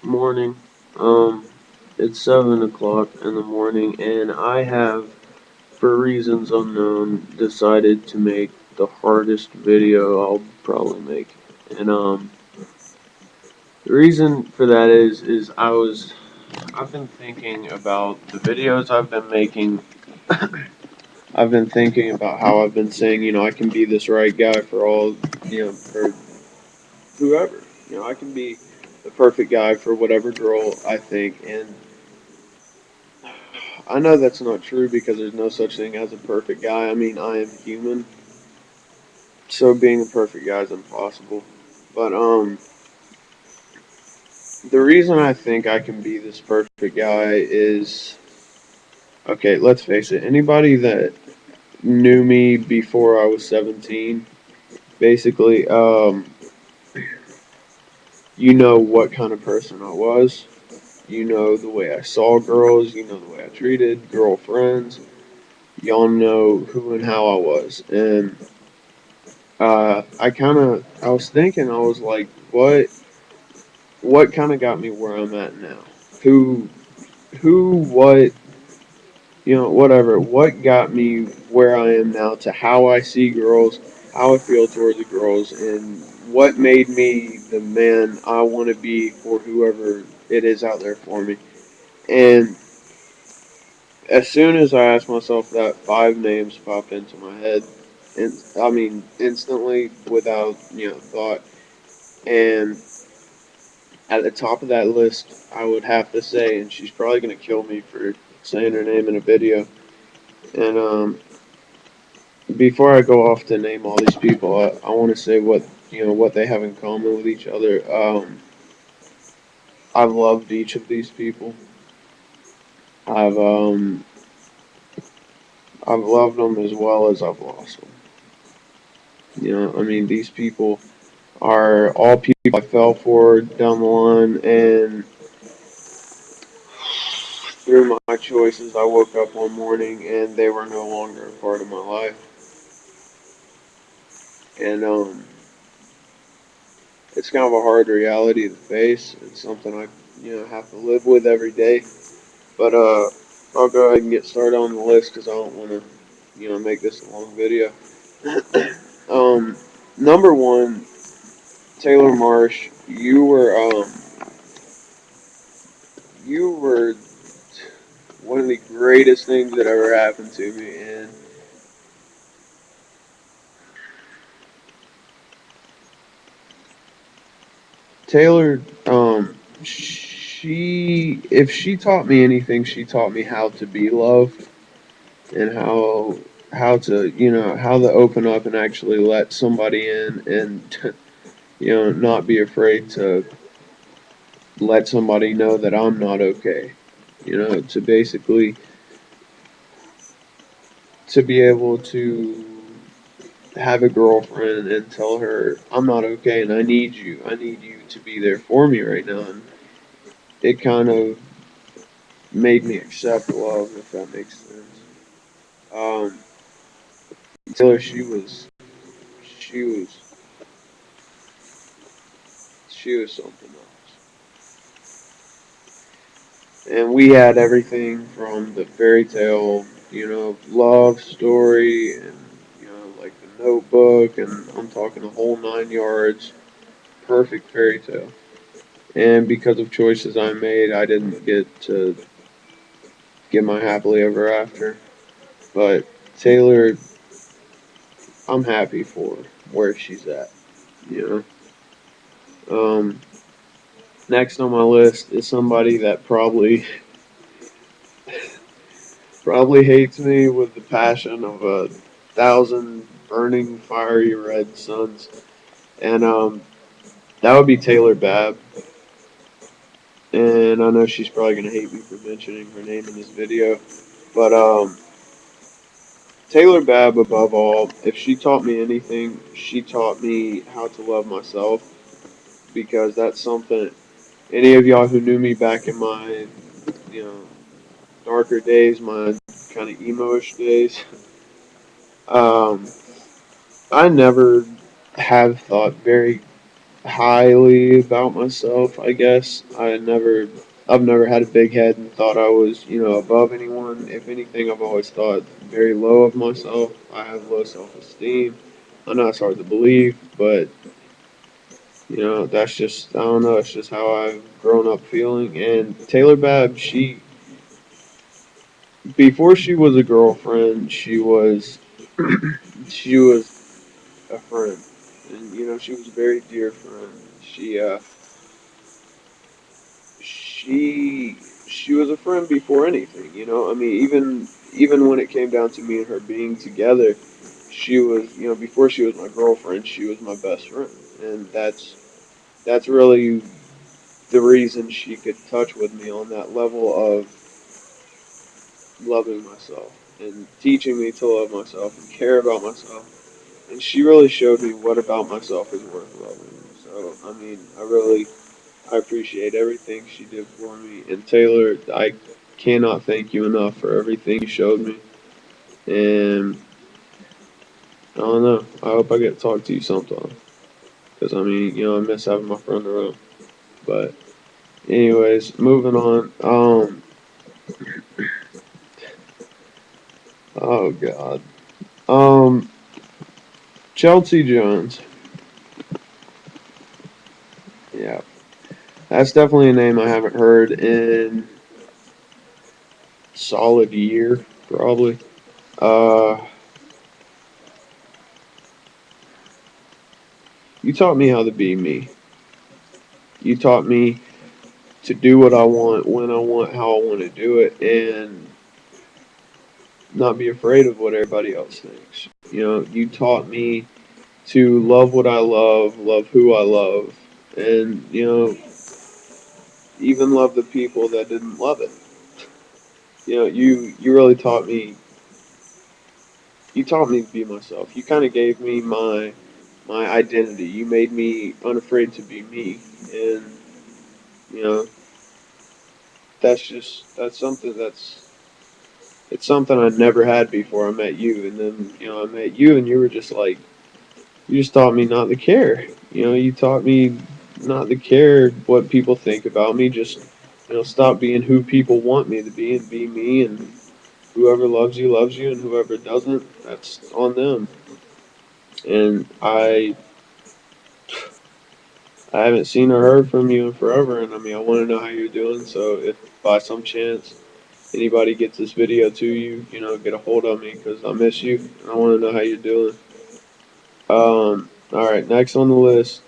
Morning. Um, it's 7 o'clock in the morning, and I have, for reasons unknown, decided to make the hardest video I'll probably make. And the reason for that is I've been thinking about the videos I've been making. I've been thinking about how I've been saying, I can be this right guy for all, for whoever. I can be the perfect guy for whatever girl I think, and I know that's not true because there's no such thing as a perfect guy. I mean, I am human, so being a perfect guy is impossible. But the reason I think I can be this perfect guy is okay. Let's face it. Anybody that knew me before I was 17, basically, you know what kind of person I was. You know the way I saw girls. You know the way I treated girlfriends. Y'all know who and how I was, and I was thinking, I was like, what kind of got me where I'm at now? Who, what, whatever. What got me where I am now to how I see girls, how I feel towards the girls, and what made me the man I want to be for whoever it is out there for me. And as soon as I asked myself that, five names popped into my head, and I mean instantly without thought. And at the top of that list, I would have to say, and she's probably going to kill me for saying her name in a video. And before I go off to name all these people, I want to say what they have in common with each other. I've loved each of these people. I've um, I've loved them as well as I've lost them. I mean, these people are all people I fell for down the line, and through my choices, I woke up one morning and they were no longer a part of my life. And it's kind of a hard reality to face. It's something I have to live with every day. But I'll go ahead and get started on the list because I don't want to make this a long video. um, Number one, Taylor Marsh. You were one of the greatest things that ever happened to me, and Taylor, if she taught me anything, she taught me how to be loved and how to, how to open up and actually let somebody in and, not be afraid to let somebody know that I'm not okay. To basically, to be able to have a girlfriend and tell her I'm not okay and I need you. I need you to be there for me right now. And it kind of made me accept love, if that makes sense. Um, Taylor, she was, she was something else. And we had everything from the fairy tale, love story, and like the Notebook, and I'm talking the whole 9 yards, perfect fairy tale. And because of choices I made, I didn't get my happily ever after. But Taylor, I'm happy for where she's at. You Um, Next on my list is somebody that probably hates me with the passion of 1,000 burning fiery red suns, and that would be Taylor Babb. And I know she's probably gonna hate me for mentioning her name in this video, but Taylor Babb, above all, if she taught me anything, she taught me how to love myself because that's something any of y'all who knew me back in my, you know, darker days, my kind of emo-ish days, um, I never have thought very highly about myself, I guess. I've never had a big head and thought I was, above anyone. If anything, I've always thought very low of myself. I have low self-esteem. I know it's hard to believe, but that's just, I don't know, it's just how I've grown up feeling. And Taylor Babb, before she was a girlfriend, she was a friend. And, she was a very dear friend. She was a friend before anything, I mean, even when it came down to me and her being together, she was, before she was my girlfriend, she was my best friend. And that's really the reason she could touch with me on that level of loving myself and teaching me to love myself and care about myself. And she really showed me what about myself is worth loving. So, I mean, I appreciate everything she did for me. And Taylor, I cannot thank you enough for everything you showed me. And I don't know. I hope I get to talk to you sometime. Because, I mean, I miss having my friend around. But, anyways, moving on. Oh, God. Um, Chelsea Jones. Yeah. That's definitely a name I haven't heard in solid year, probably. Uh, you taught me how to be me. You taught me to do what I want, when I want, how I want to do it, and not be afraid of what everybody else thinks. You taught me to love what I love who I love, and even love the people that didn't love it. You really taught me. You taught me to be myself. You kind of gave me my identity. You made me unafraid to be me, and you know that's something it's something I never had before I met you. And then I met you, and you were just like you just taught me not to care. You taught me not to care what people think about me. Just stop being who people want me to be and be me. And whoever loves you, and whoever doesn't, that's on them. And I haven't seen or heard from you in forever, and I mean, I want to know how you're doing. So if by some chance anybody gets this video to you, get a hold of me because I miss you and I want to know how you're doing. All right, next on the list.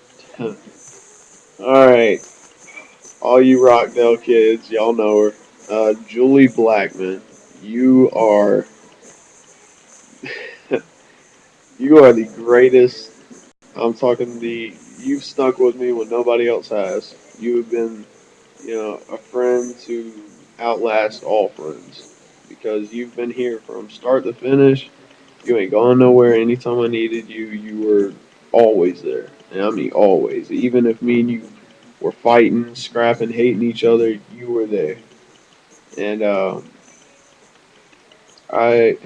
All right, all you Rockdale kids, y'all know her. Julie Blackman, you are you are the greatest. I'm talking you've stuck with me when nobody else has. You have been a friend to outlast all friends because you've been here from start to finish. You ain't gone nowhere. Anytime I needed you, you were always there. And I mean, always. Even if me and you were fighting, scrapping, hating each other, you were there. And I, I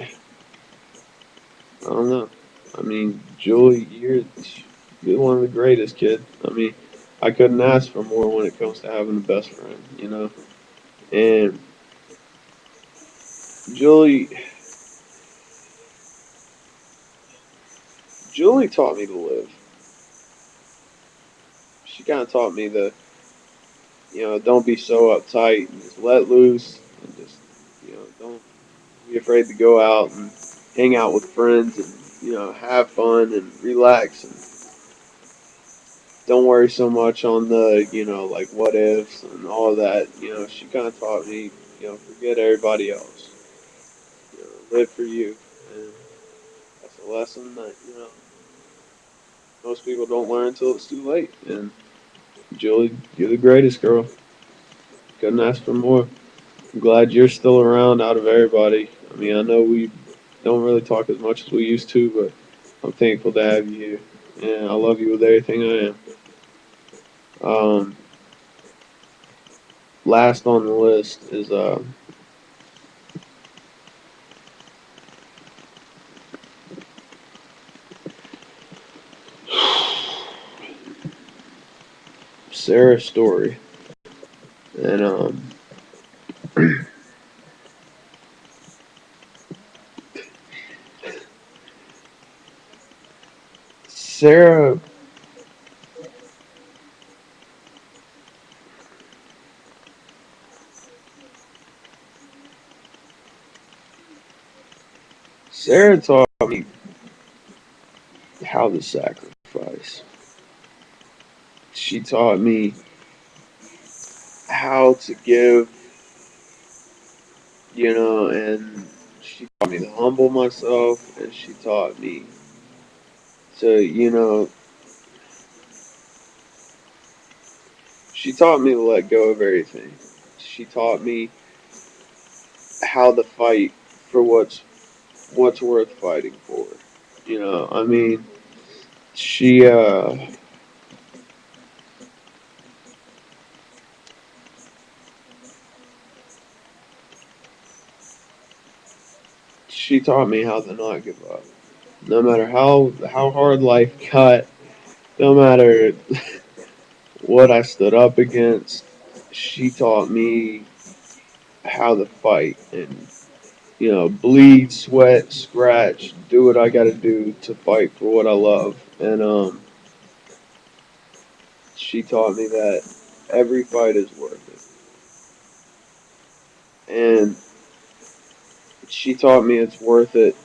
don't know. I mean, Julie, you're one of the greatest, kid. I mean, I couldn't ask for more when it comes to having a best friend. And Julie, Julie taught me to live. She kind of taught me to, don't be so uptight and just let loose and just, don't be afraid to go out and hang out with friends and, have fun and relax and don't worry so much on the, like what ifs and all of that. She kind of taught me, forget everybody else. Live for you. And that's a lesson that, most people don't learn until it's too late. And Julie, you're the greatest girl. Couldn't ask for more. I'm glad you're still around out of everybody. I mean, I know we don't really talk as much as we used to, but I'm thankful to have you here. And I love you with everything I am. Um, Last on the list is Sarah Storey. And Sarah Sarah taught me how to sacrifice. She taught me how to give, and she taught me to humble myself, and she taught me to, she taught me to let go of everything. She taught me how to fight for what's worth fighting for. I mean, she she taught me how to not give up. No matter how hard life got, no matter what I stood up against, she taught me how to fight and bleed, sweat, scratch, do what I got to do to fight for what I love. And she taught me that every fight is worth it. And she taught me it's worth it.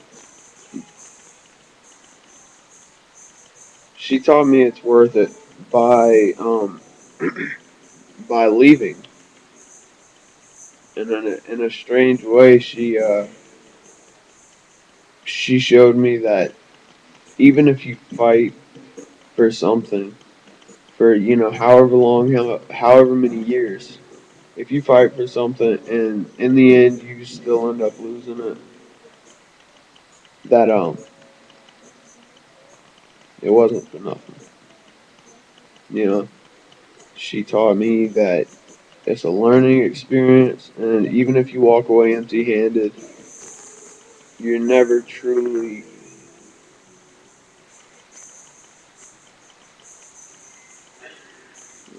She taught me it's worth it by by leaving. And in a strange way, she showed me that even if you fight for something for however long, however many years, if you fight for something and in the end you still end up losing it, that it wasn't for nothing. You know, she taught me that it's a learning experience, and even if you walk away empty-handed, you're never truly.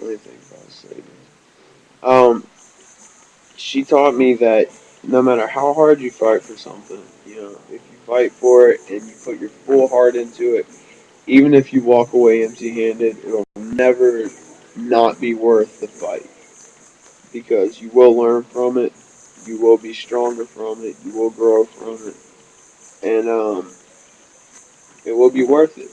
Let me think about saying. She taught me that no matter how hard you fight for something, if you fight for it and you put your full heart into it, even if you walk away empty-handed, it'll never not be worth the fight because you will learn from it, you will be stronger from it, you will grow from it, and it will be worth it.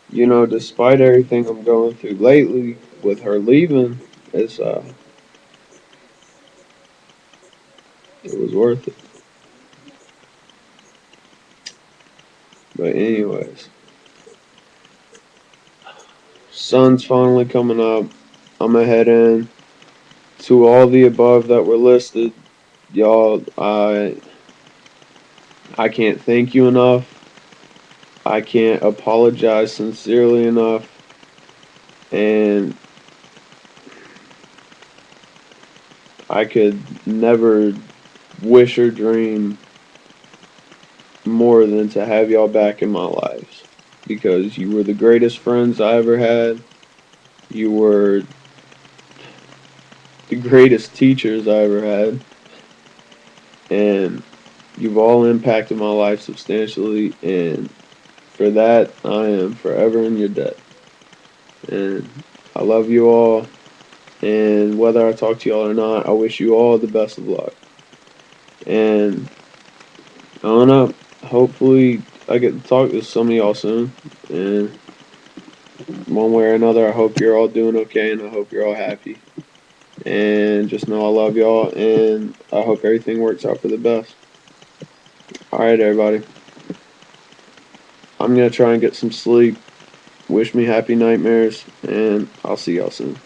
And despite everything I'm going through lately with her leaving, it's it was worth it. But anyways, sun's finally coming up. I'm gonna head in to all the above that were listed. Y'all, I can't thank you enough. I can't apologize sincerely enough. And I could never wish or dream more than to have y'all back in my lives. Because you were the greatest friends I ever had. You were the greatest teachers I ever had. And you've all impacted my life substantially. And for that, I am forever in your debt. And I love you all. And whether I talk to y'all or not, I wish you all the best of luck. And I don't know. Hopefully, I get to talk to some of y'all soon. And one way or another, I hope you're all doing okay, and I hope you're all happy. And just know I love y'all, and I hope everything works out for the best. All right, everybody. I'm gonna try and get some sleep. Wish me happy nightmares, and I'll see y'all soon.